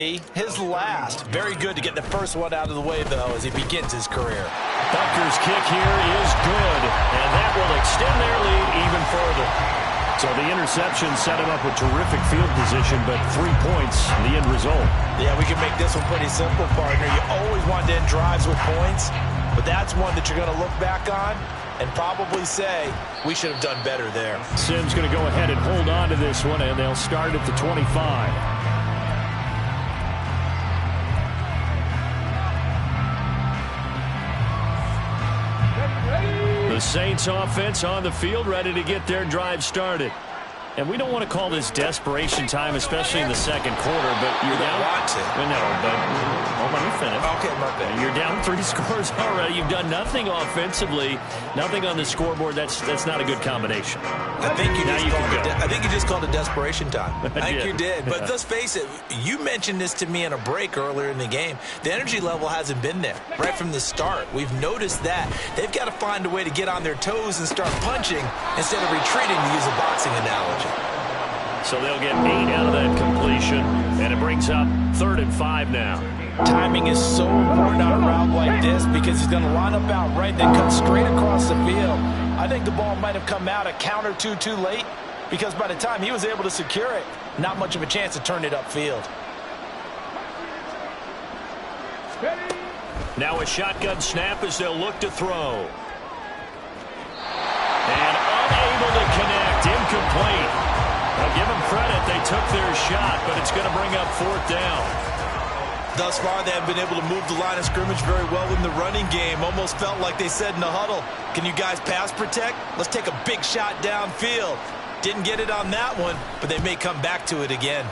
His last. Very good to get the first one out of the way, though, as he begins his career. Butker's kick here is good, and that will extend their lead even further. So the interception set him up with terrific field position, but 3 points, the end result. Yeah, we can make this one pretty simple, partner. You always want to end drives with points, but that's one that you're going to look back on and probably say, we should have done better there. Sims going to go ahead and hold on to this one, and they'll start at the 25. The Saints offense on the field, ready to get their drive started. And we don't want to call this desperation time, especially in the second quarter, but you're down. Want to. No, but hold on, let me finish. Okay, my bad. You're down 3 scores already. You've done nothing offensively, nothing on the scoreboard. That's not a good combination. I think you just called it desperation time. I think you did. But let's face it, you mentioned this to me in a break earlier in the game. The energy level hasn't been there right from the start. We've noticed that. They've got to find a way to get on their toes and start punching instead of retreating, to use a boxing analogy. So they'll get 8 out of that completion, and it brings up 3rd and 5 now. Timing is so important on a route like this because he's going to line up out right, then cut straight across the field. I think the ball might have come out a count or two too late because by the time he was able to secure it, not much of a chance to turn it upfield. Now a shotgun snap as they'll look to throw. And unable to connect, incomplete. Now give them credit, they took their shot, but it's going to bring up 4th down. Thus far, they haven't been able to move the line of scrimmage very well in the running game. Almost felt like they said in the huddle, can you guys pass protect? Let's take a big shot downfield. Didn't get it on that one, but they may come back to it again.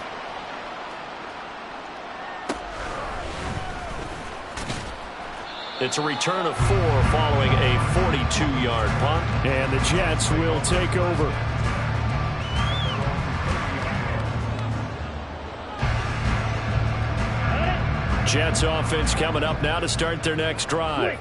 It's a return of 4 following a 42-yard punt. And the Jets will take over. Jets offense coming up now to start their next drive.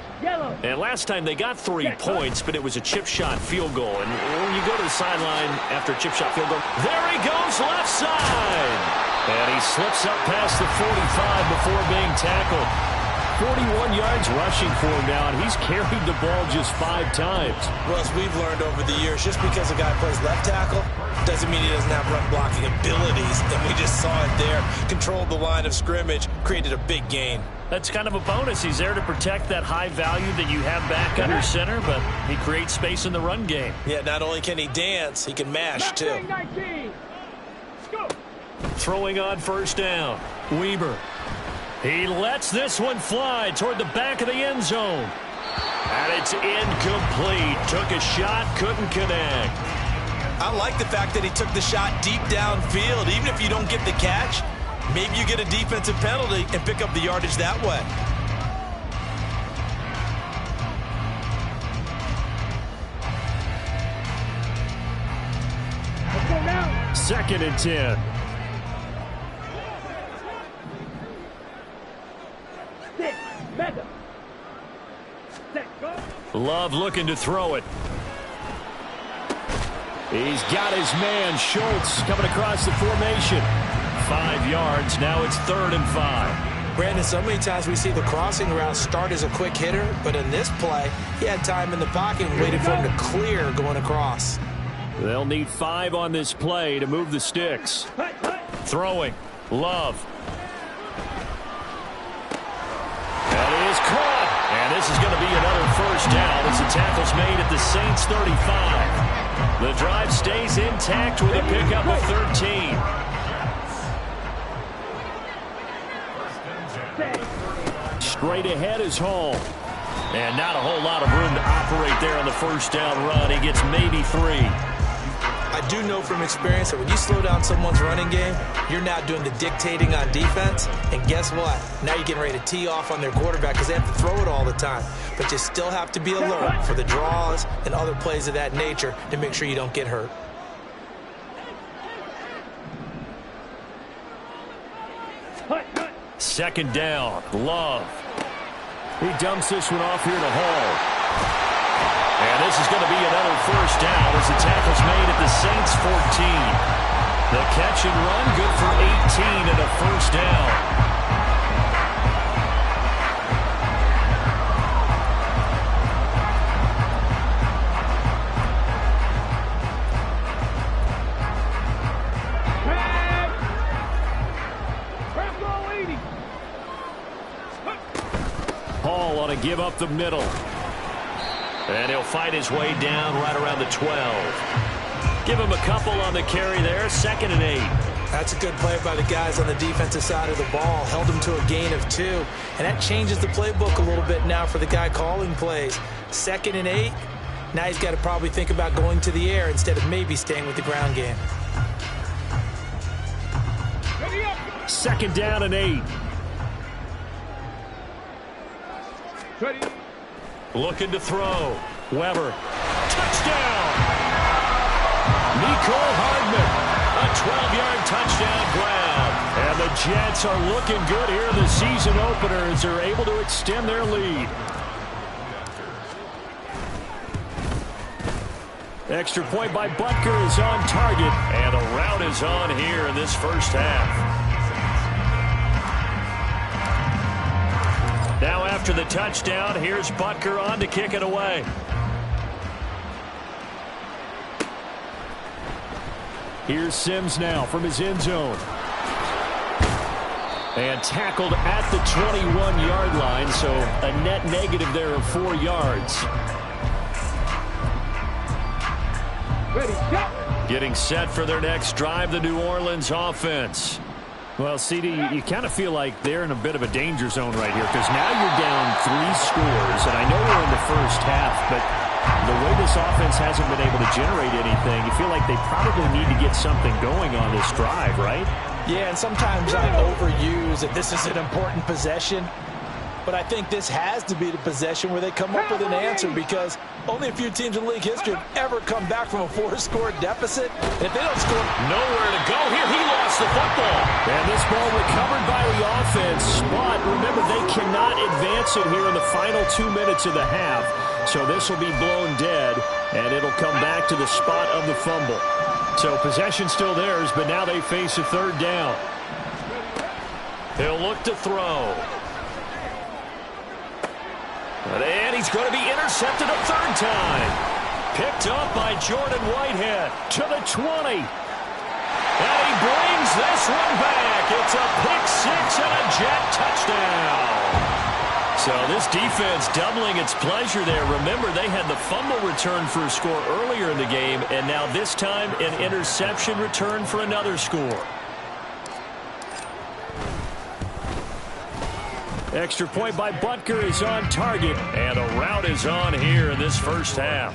And last time they got 3 points, but it was a chip shot field goal. And when you go to the sideline after a chip shot field goal, there he goes left side. And he slips up past the 45 before being tackled. 41 yards rushing for him now, and he's carried the ball just 5 times. Russ, we've learned over the years, just because a guy plays left tackle doesn't mean he doesn't have run blocking abilities, and we just saw it there. Controlled the line of scrimmage, created a big gain. That's kind of a bonus. He's there to protect that high value that you have back under center, but he creates space in the run game. Yeah, not only can he dance, he can mash, too. Throwing on 1st down. Weber. He lets this one fly toward the back of the end zone. And it's incomplete. Took a shot, couldn't connect. I like the fact that he took the shot deep downfield. Even if you don't get the catch, maybe you get a defensive penalty and pick up the yardage that way. Let's go now. 2nd and 10. Love looking to throw it. He's got his man, Schultz, coming across the formation. 5 yards. Now it's 3rd and 5. Brandon, so many times we see the crossing route start as a quick hitter, but in this play, he had time in the pocket and waited for him to clear going across. They'll need 5 on this play to move the sticks. Throwing. Love. That is caught. And this is going to be another 1st down as the tackle's made at the Saints 35. The drive stays intact with a pickup of 13. Straight ahead is Hall. And not a whole lot of room to operate there on the 1st down run. He gets maybe 3. I do know from experience that when you slow down someone's running game, you're now doing the dictating on defense. And guess what? Now you're getting ready to tee off on their quarterback because they have to throw it all the time. But you still have to be alert for the draws and other plays of that nature to make sure you don't get hurt. Second down. Love. He dumps this one off here to Hall. And this is going to be another 1st down as the tackle's made at the Saints 14. The catch and run, good for 18 and a first down. Hall on a give up the middle. And he'll fight his way down right around the 12. Give him a couple on the carry there. 2nd and 8. That's a good play by the guys on the defensive side of the ball. Held him to a gain of 2. And that changes the playbook a little bit now for the guy calling plays. 2nd and 8. Now he's got to probably think about going to the air instead of maybe staying with the ground game. 2nd down and 8. Ready. Looking to throw. Weber. Touchdown! Nicole Hardman. A 12-yard touchdown grab. And the Jets are looking good here in the season opener as they're able to extend their lead. Extra point by Butker is on target. And a rout is on here in this first half. Now after the touchdown, here's Butker on to kick it away. Here's Sims now from his end zone. And tackled at the 21-yard line, so a net negative there of 4 yards. Ready, go. Getting set for their next drive, the New Orleans offense. Well, CD, you kind of feel like they're in a bit of a danger zone right here because now you're down 3 scores, and I know we're in the first half, but the way this offense hasn't been able to generate anything, you feel like they probably need to get something going on this drive, right? Yeah, and sometimes I overuse that this is an important possession, but I think this has to be the possession where they come up with an answer because only a few teams in league history have ever come back from a 4-score deficit. If they don't score, nowhere to go here. He lost the football. And this ball recovered by the offense. But remember, they cannot advance it here in the final 2 minutes of the half. So this will be blown dead, and it'll come back to the spot of the fumble. So possession still theirs, but now they face a 3rd down. He'll look to throw. And he's going to be intercepted a 3rd time. Picked up by Jordan Whitehead to the 20. And he brings this one back. It's a pick-6 and a Jet touchdown. So this defense doubling its pleasure there. Remember, they had the fumble return for a score earlier in the game, and now this time an interception return for another score. Extra point by Butker is on target, and a rout is on here in this first half.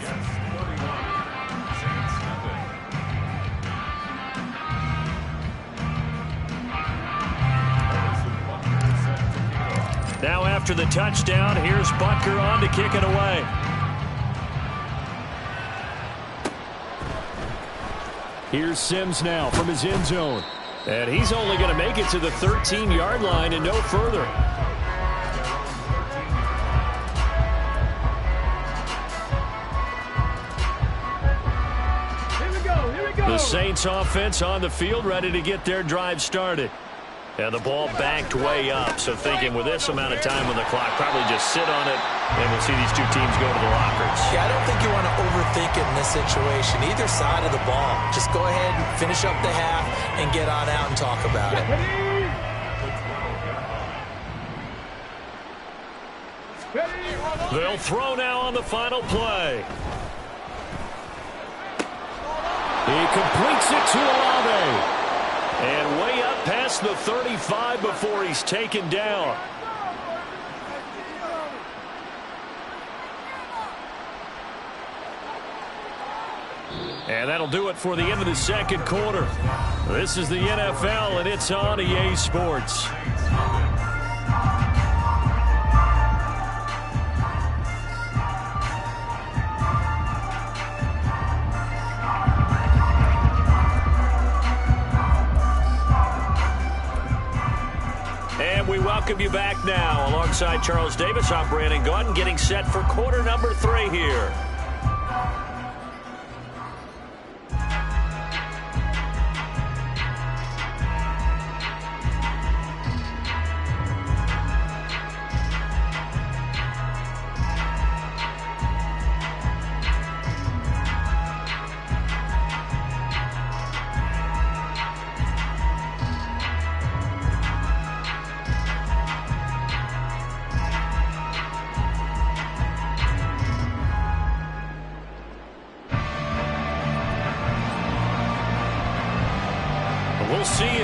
Now after the touchdown, here's Butker on to kick it away. Here's Sims now from his end zone. And he's only going to make it to the 13-yard line and no further. The Saints offense on the field ready to get their drive started. And the ball backed way up. So thinking with this amount of time on the clock, probably just sit on it, and we'll see these two teams go to the lockers. Yeah, I don't think you want to overthink it in this situation. Either side of the ball. Just go ahead and finish up the half and get on out and talk about it. They'll throw now on the final play. He completes it to Olave. And way up past the 35 before he's taken down. And that'll do it for the end of the second quarter. This is the NFL, and it's on EA Sports. We welcome you back now. Alongside Charles Davis, I'm Brandon Gaudin, getting set for quarter number 3 here.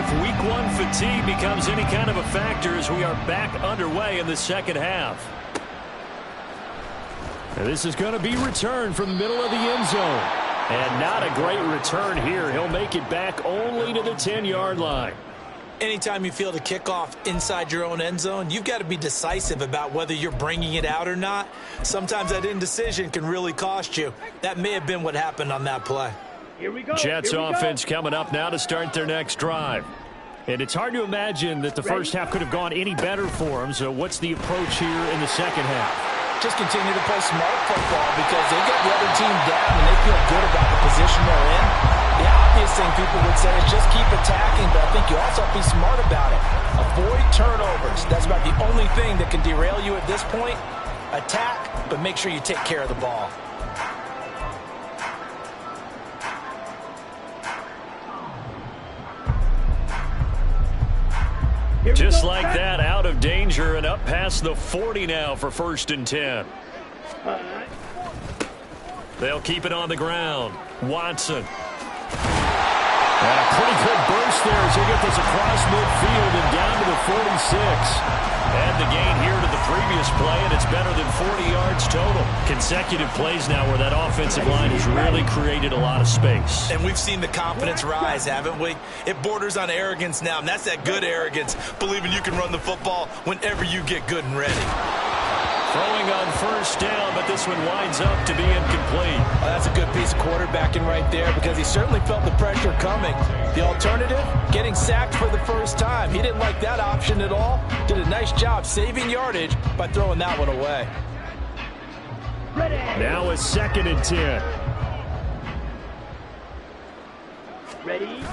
if week one fatigue becomes any kind of a factor as we are back underway in the second half. And this is going to be returned from the middle of the end zone. And not a great return here. He'll make it back only to the 10-yard line. Anytime you feel the kickoff inside your own end zone, you've got to be decisive about whether you're bringing it out or not. Sometimes that indecision can really cost you. That may have been what happened on that play. Here we go. Jets offense coming up now to start their next drive. And it's hard to imagine that the first half could have gone any better for them. So what's the approach here in the second half? Just continue to play smart football because they get the other team down and they feel good about the position they're in. The obvious thing people would say is just keep attacking, but I think you also have to be smart about it. Avoid turnovers. That's about the only thing that can derail you at this point. Attack, but make sure you take care of the ball. Just like that, out of danger and up past the 40 now for 1st and 10. They'll keep it on the ground. Watson. And a pretty good burst there as he gets this across midfield and down to the 46. And the gain here to the previous play, and it's better than 40 yards total. Consecutive plays now where that offensive line has really created a lot of space. And we've seen the confidence rise, haven't we? It borders on arrogance now, and that's that good arrogance, believing you can run the football whenever you get good and ready. Throwing on 1st down, but this one winds up to be incomplete. Well, that's a good piece of quarterbacking right there because he certainly felt the pressure coming. The alternative, getting sacked for the first time. He didn't like that option at all. Did a nice job saving yardage by throwing that one away. Now a 2nd and 10. Ready?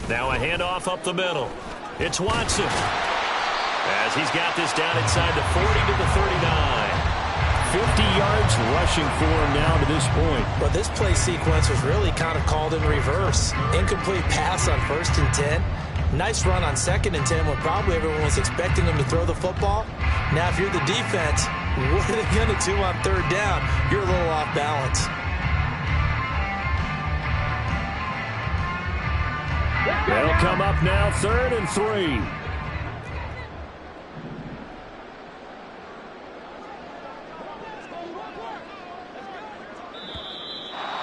Now a handoff up the middle. It's Watson. As he's got this down inside the 40 to the 39. 50 yards rushing for him now to this point. But this play sequence was really kind of called in reverse. Incomplete pass on 1st and 10. Nice run on 2nd and 10 when probably everyone was expecting him to throw the football. Now, if you're the defense, what are they going to do on 3rd down? You're a little off balance. They'll come up now 3rd and 3.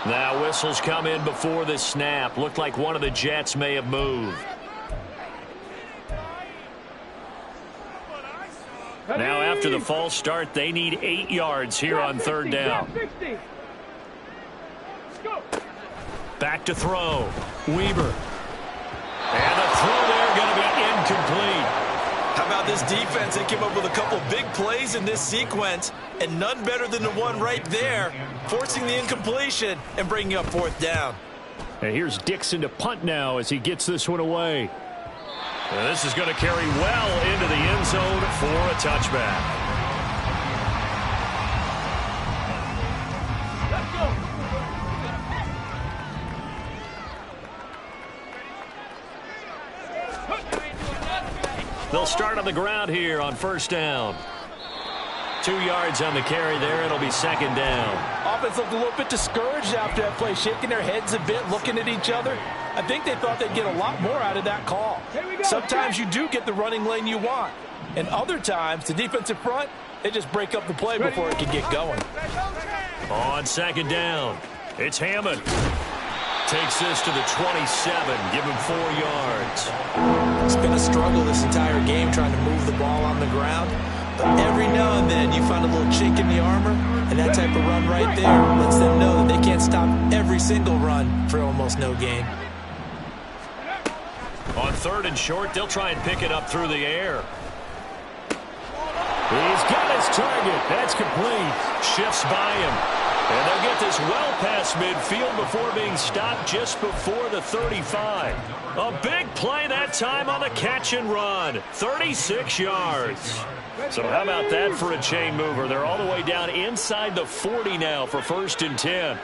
Now whistles come in before the snap. Looked like one of the Jets may have moved. Now after the false start, they need 8 yards here on 3rd down. Back to throw. Weaver. And the throw there going to be incomplete. How about this defense? They came up with a couple big plays in this sequence, and none better than the one right there, forcing the incompletion and bringing up 4th down. And here's Dixon to punt now as he gets this one away. And this is going to carry well into the end zone for a touchback. Let's go. They'll start on the ground here on 1st down. 2 yards on the carry there. It'll be 2nd down. Offense looked a little bit discouraged after that play, shaking their heads a bit, looking at each other. I think they thought they'd get a lot more out of that call. Sometimes you do get the running lane you want. And other times, the defensive front, they just break up the play before it can get going. On 2nd down, it's Hammond. Takes this to the 27, give him 4 yards. It's been a struggle this entire game trying to move the ball on the ground. But every now and then you find a little chink in the armor, and that type of run right there lets them know that they can't stop every single run for almost no gain. On 3rd and short, they'll try and pick it up through the air. He's got his target. That's complete. Shifts by him. And they'll get this well past midfield before being stopped just before the 35. A big play that time on the catch and run. 36 yards. So how about that for a chain mover? They're all the way down inside the 40 now for 1st and 10.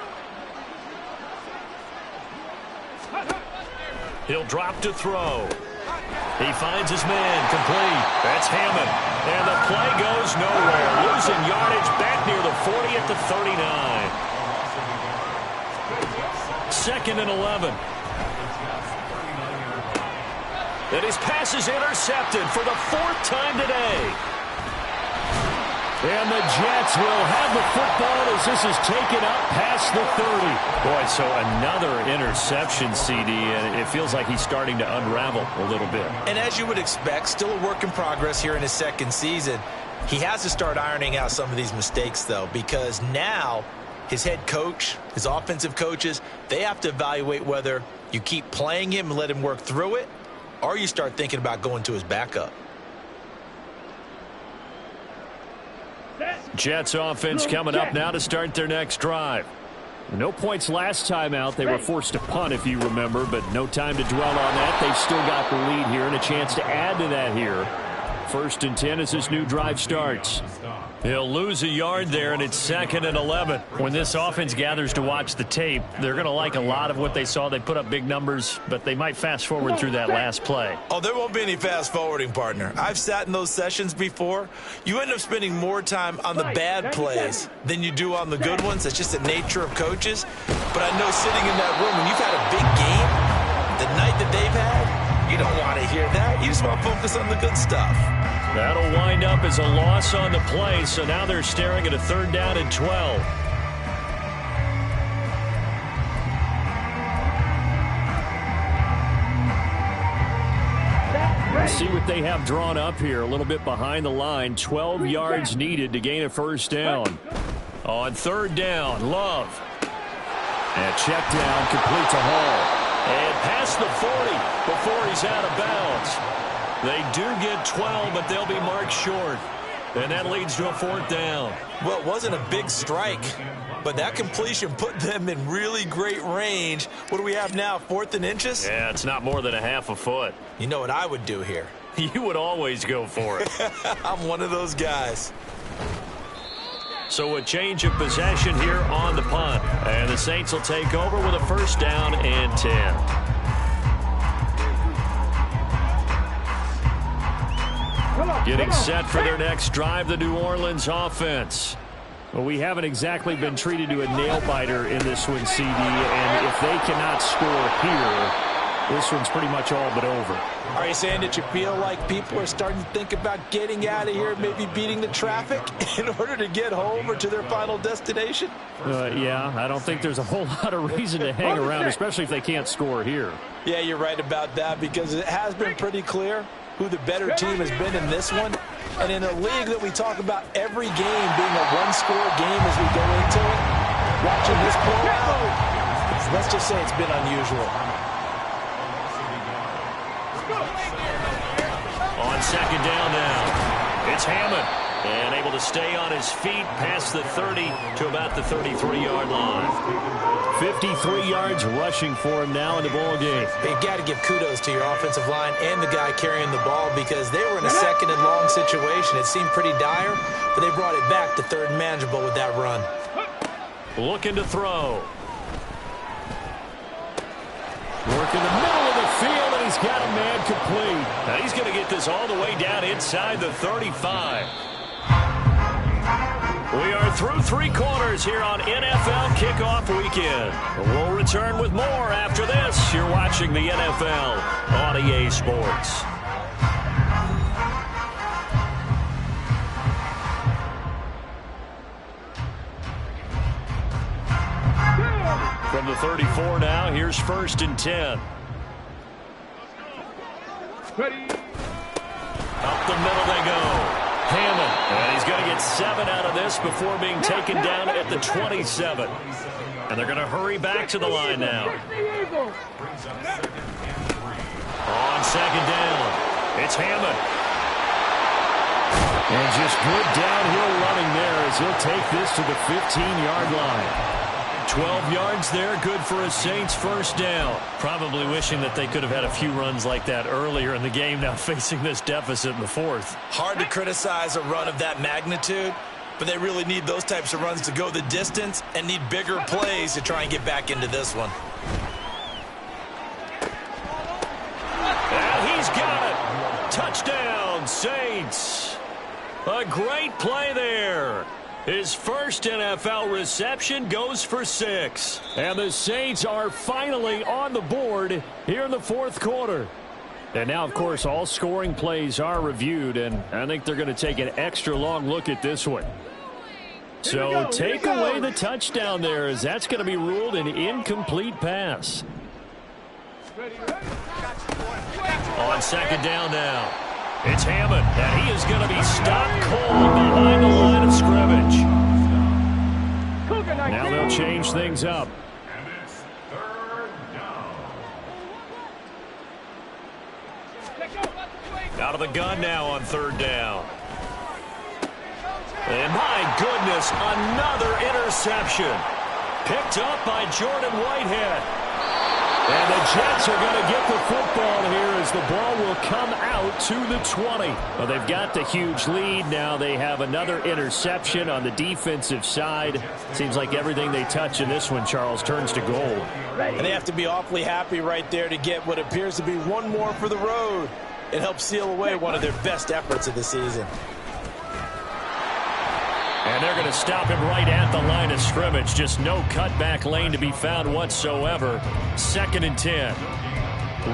He'll drop to throw. He finds his man, complete. That's Hammond. And the play goes nowhere. Losing yardage back near the 40 at the 39. 2nd and 11. And his pass is intercepted for the 4th time today. And the Jets will have the football as this is taken up past the 30. Boy, so another interception, CD, and it feels like he's starting to unravel a little bit. And as you would expect, still a work in progress here in his 2nd season. He has to start ironing out some of these mistakes, though, because now his head coach, his offensive coaches, they have to evaluate whether you keep playing him and let him work through it, or you start thinking about going to his backup. Jets offense coming up now to start their next drive. No points last time out. They were forced to punt, if you remember, but no time to dwell on that. They've still got the lead here and a chance to add to that here. 1st and 10 as this new drive starts. He'll lose a yard there, and it's 2nd and 11. When this offense gathers to watch the tape, they're going to like a lot of what they saw. They put up big numbers, but they might fast forward through that last play. Oh, there won't be any fast forwarding, partner. I've sat in those sessions before. You end up spending more time on the bad plays than you do on the good ones. That's just the nature of coaches. But I know sitting in that room, when you've had a big game, the night that they've had, you don't want to hear that. You just want to focus on the good stuff. That'll wind up as a loss on the play, so now they're staring at a 3rd down and 12. See what they have drawn up here, a little bit behind the line. 12 yards needed to gain a 1st down. On 3rd down, Love. And check down, complete to Hall. And past the 40 before he's out of bounds. They do get 12, but they'll be marked short. And that leads to a 4th down. Well, it wasn't a big strike, but that completion put them in really great range. What do we have now, 4th and inches? Yeah, it's not more than a half a foot. You know what I would do here? You would always go for it. I'm one of those guys. So a change of possession here on the punt. And the Saints will take over with a 1st down and 10. Getting set for their next drive, the New Orleans offense. Well, we haven't exactly been treated to a nail-biter in this one, CD, and if they cannot score here, this one's pretty much all but over. Are you saying that you feel like people are starting to think about getting out of here, maybe beating the traffic in order to get home or to their final destination? Yeah, I don't think there's a whole lot of reason to hang around, especially if they can't score here. Yeah, you're right about that, because it has been pretty clear who the better team has been in this one. And in a league that we talk about every game being a one-score game as we go into it, watching this play out, let's just say it's been unusual. On 2nd down now, it's Hammond. And able to stay on his feet past the 30 to about the 33-yard line. 53 yards rushing for him now in the ball game. You got to give kudos to your offensive line and the guy carrying the ball, because they were in a 2nd and long situation. It seemed pretty dire, but they brought it back to 3rd and manageable with that run. Looking to throw. Work in the middle of the field, and he's got a man complete. Now he's going to get this all the way down inside the 35. We are through 3 quarters here on NFL Kickoff Weekend. We'll return with more after this. You're watching the NFL on EA Sports. From the 34 now, here's 1st and 10. Ready. Up the middle they go. Hammond, and he's going to get 7 out of this before being taken down at the 27. And they're going to hurry back to the line now. On 2nd down, it's Hammond. And just good downhill running there as he'll take this to the 15-yard line. 12 yards there, good for a Saints 1st down. Probably wishing that they could have had a few runs like that earlier in the game, now facing this deficit in the 4th. Hard to criticize a run of that magnitude, but they really need those types of runs to go the distance and need bigger plays to try and get back into this one. And he's got it. Touchdown, Saints. A great play there. His first NFL reception goes for 6. And the Saints are finally on the board here in the 4th quarter. And now, of course, all scoring plays are reviewed, and I think they're going to take an extra long look at this one. So take away the touchdown there, as that's going to be ruled an incomplete pass. On second down now, it's Hammond, and he is going to be stopped cold behind the line of scrimmage. Now they'll change things up. Out of the gun now on third down. And my goodness, another interception. Picked up by Jordan Whitehead. And the Jets are going to get the football here as the ball will come out to the 20. Well, they've got the huge lead. Now they have another interception on the defensive side. Seems like everything they touch in this one, Charles, turns to gold. And they have to be awfully happy right there to get what appears to be one more for the road. It helps seal away one of their best efforts of the season. And they're going to stop him right at the line of scrimmage. Just no cutback lane to be found whatsoever. 2nd and 10.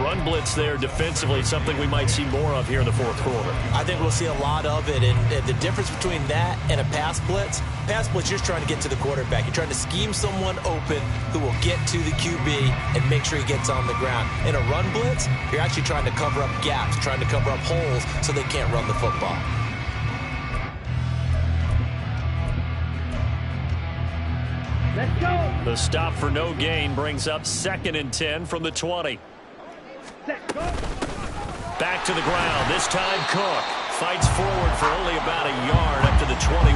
Run blitz there defensively, something we might see more of here in the fourth quarter. I think we'll see a lot of it. And the difference between that and a pass blitz, you're just trying to get to the quarterback. You're trying to scheme someone open who will get to the QB and make sure he gets on the ground. In a run blitz, you're actually trying to cover up gaps, trying to cover up holes so they can't run the football. Let's go. The stop for no gain brings up 2nd and 10 from the 20. Back to the ground. This time Cook fights forward for only about a yard up to the 21.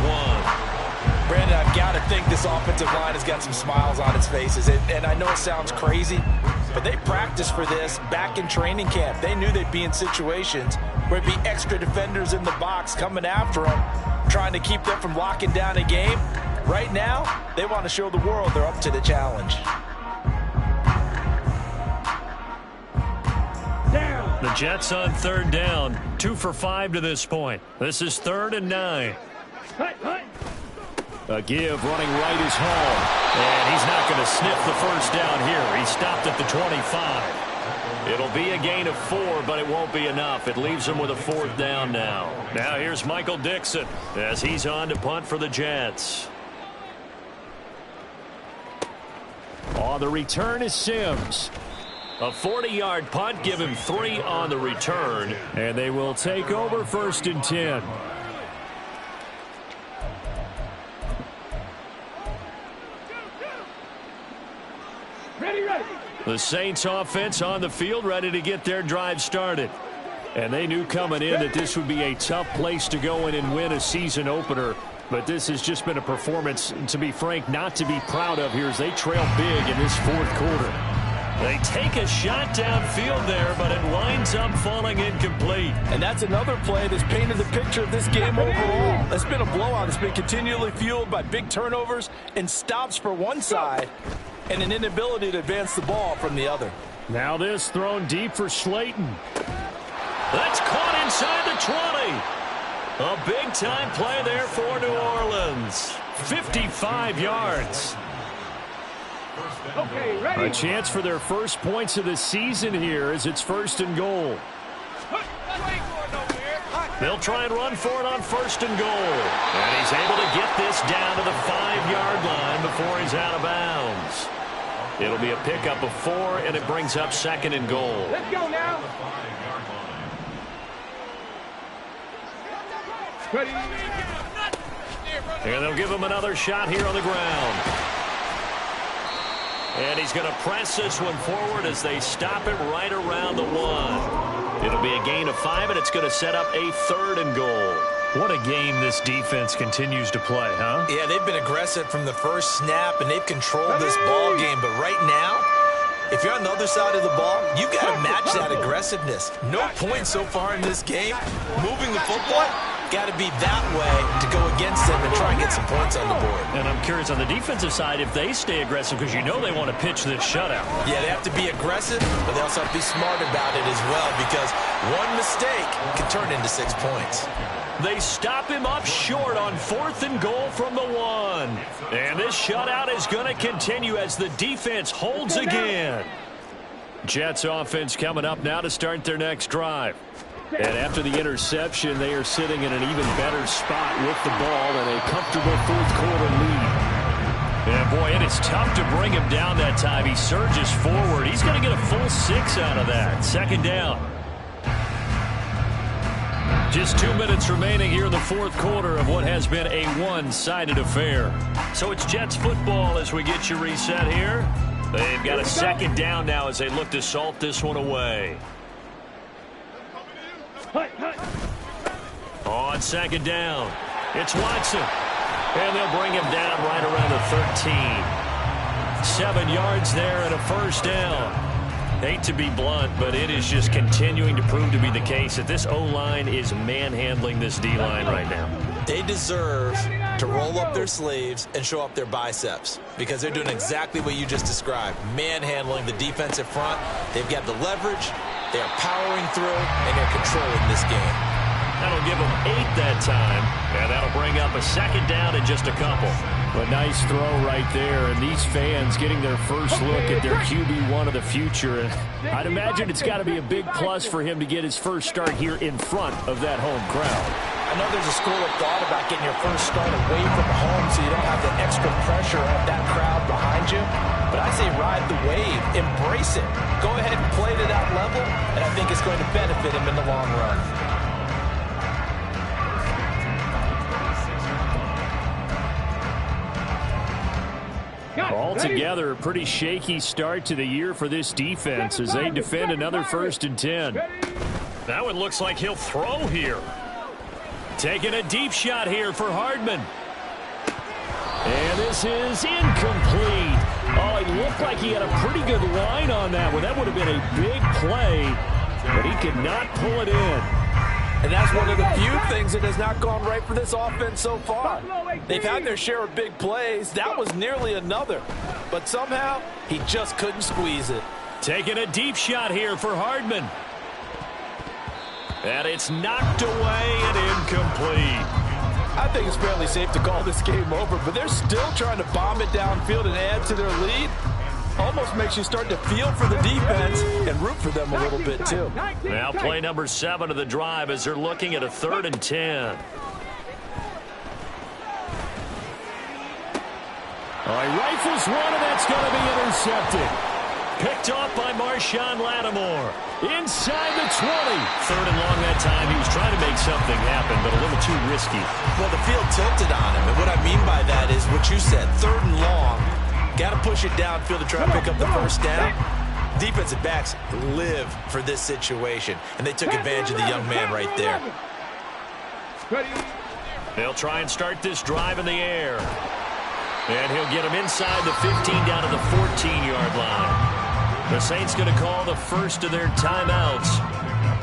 Brandon, I've got to think this offensive line has got some smiles on its faces. And I know it sounds crazy, but they practiced for this back in training camp. They knew they'd be in situations where it'd be extra defenders in the box coming after them, trying to keep them from locking down a game. Right now, they want to show the world they're up to the challenge. The Jets on third down, 2 for 5 to this point. This is 3rd and 9. A give running right is home. And he's not going to sniff the first down here. He stopped at the 25. It'll be a gain of 4, but it won't be enough. It leaves him with a 4th down now. Now here's Michael Dixon as he's on to punt for the Jets. On the return is Sims. A 40-yard punt, give him 3 on the return. And they will take over 1st and 10. Ready. The Saints offense on the field, ready to get their drive started. And they knew coming in that this would be a tough place to go in and win a season opener. But this has just been a performance, to be frank, not to be proud of here as they trail big in this fourth quarter. They take a shot downfield there, but it winds up falling incomplete. And that's another play that's painted the picture of this game overall. It's been a blowout. It's been continually fueled by big turnovers and stops for one side and an inability to advance the ball from the other. Now this thrown deep for Slayton. That's caught inside the 20. A big-time play there for New Orleans. 55 yards. Okay, ready. A chance for their first points of the season here as it's 1st and goal. They'll try and run for it on 1st and goal. And he's able to get this down to the 5-yard line before he's out of bounds. It'll be a pickup of 4, and it brings up 2nd and goal. Let's go now. Ready. And they'll give him another shot here on the ground. And he's going to press this one forward as they stop him right around the 1. It'll be a gain of 5, and it's going to set up a 3rd and goal. What a game this defense continues to play, huh? Yeah, they've been aggressive from the first snap, and they've controlled this ball game. But right now, if you're on the other side of the ball, you've got to match that aggressiveness. No points so far in this game. Moving the football, got to be that way to go against them and try and get some points on the board. And I'm curious on the defensive side if they stay aggressive, because you know they want to pitch this shutout. Yeah, they have to be aggressive, but they also have to be smart about it as well, because one mistake can turn into 6 points. They stop him up short on 4th and goal from the 1. And this shutout is going to continue as the defense holds again. Jets offense coming up now to start their next drive. And after the interception, they are sitting in an even better spot with the ball and a comfortable fourth-quarter lead. And, boy, it is tough to bring him down that time. He surges forward. He's going to get a full 6 out of that. Second down. Just 2 minutes remaining here in the fourth quarter of what has been a one-sided affair. So it's Jets football as we get you reset here. They've got a second down now as they look to salt this one away. On second down, it's Watson. And they'll bring him down right around the 13. 7 yards there and a first down. Hate to be blunt, but it is just continuing to prove to be the case that this O-line is manhandling this D-line right now. They deserve to roll up their sleeves and show up their biceps because they're doing exactly what you just described, manhandling the defensive front. They've got the leverage, they are powering through, and they're controlling this game. That'll give them 8 that time, and that'll bring up a second down in just a couple. A nice throw right there, and these fans getting their first look at their QB1 of the future. And I'd imagine it's got to be a big plus for him to get his first start here in front of that home crowd. I know there's a school of thought about getting your first start away from home so you don't have the extra pressure of that crowd behind you. But I say ride the wave, embrace it. Go ahead and play to that level, and I think it's going to benefit him in the long run. Altogether, a pretty shaky start to the year for this defense as they defend another 1st and 10. That one looks like he'll throw here. Taking a deep shot here for Hardman. And this is incomplete. Oh, it looked like he had a pretty good line on that one. That would have been a big play, but he could not pull it in. And that's one of the few things that has not gone right for this offense so far. They've had their share of big plays. That was nearly another. But somehow, he just couldn't squeeze it. Taking a deep shot here for Hardman. And it's knocked away and incomplete. I think it's fairly safe to call this game over, but they're still trying to bomb it downfield and add to their lead. Almost makes you start to feel for the defense and root for them a little bit, too. Now play number 7 of the drive as they're looking at a 3rd and 10. All right, rifles one, and that's going to be intercepted. Picked off by Marshawn Lattimore. Inside the 20. 3rd and long that time. He was trying to make something happen, but a little too risky. Well, the field tilted on him, and what I mean by that is what you said, 3rd and long. Got to push it downfield to try to pick up the first down. Defensive backs live for this situation, and they took advantage of the young man right there. They'll try and start this drive in the air. And he'll get him inside the 15 down to the 14-yard line. The Saints going to call the first of their timeouts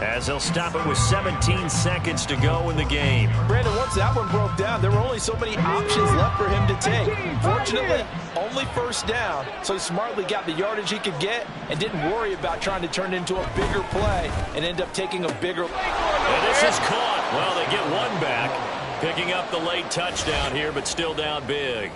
as they'll stop it with 17 seconds to go in the game. Brandon, once that one broke down, there were only so many options left for him to take. Fortunately, only first down, so he smartly got the yardage he could get and didn't worry about trying to turn it into a bigger play and end up taking a bigger. And this is caught. Well, they get one back, picking up the late touchdown here, but still down big.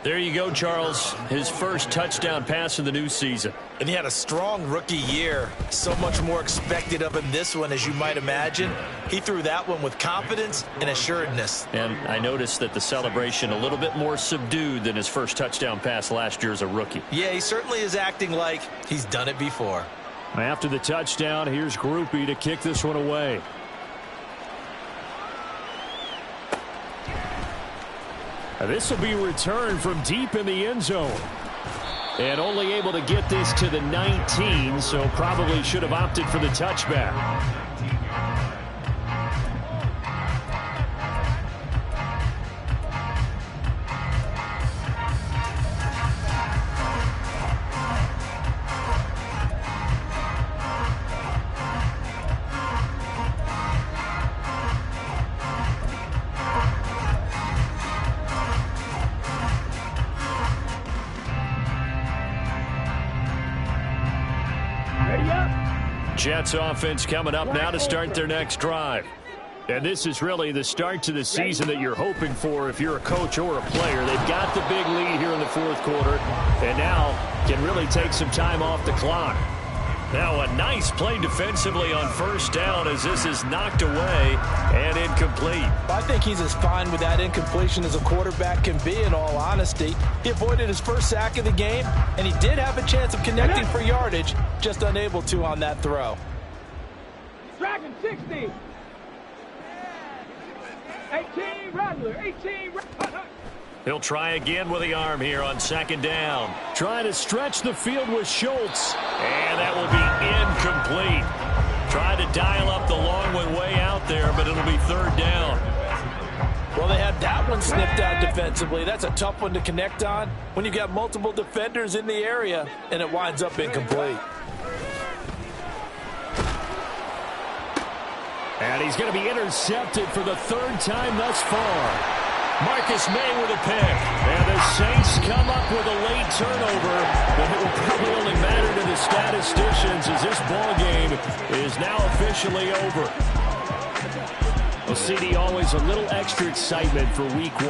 There you go, Charles. His first touchdown pass of the new season. And he had a strong rookie year. So much more expected of him this one, as you might imagine. He threw that one with confidence and assuredness. And I noticed that the celebration a little bit more subdued than his first touchdown pass last year as a rookie. Yeah, he certainly is acting like he's done it before. After the touchdown, here's Groupie to kick this one away. This will be returned from deep in the end zone. And only able to get this to the 19, so probably should have opted for the touchback. Jets offense coming up now to start their next drive. And this is really the start to the season that you're hoping for if you're a coach or a player. They've got the big lead here in the fourth quarter, and now can really take some time off the clock. Now a nice play defensively on first down as this is knocked away and incomplete. I think he's as fine with that incompletion as a quarterback can be, in all honesty. He avoided his first sack of the game, and he did have a chance of connecting for yardage, just unable to on that throw. Dragon 60. 18 Rattler. 18 Rattler. He'll try again with the arm here on second down. Trying to stretch the field with Schultz. And that will be incomplete. Trying to dial up the long one way out there, but it'll be third down. Well, they had that one sniffed out defensively. That's a tough one to connect on when you've got multiple defenders in the area, and it winds up incomplete. And he's going to be intercepted for the third time thus far. Marcus May with a pick. And the Saints come up with a late turnover, but it will probably only matter to the statisticians as this ball game is now officially over. Well, CD, always a little extra excitement for week one.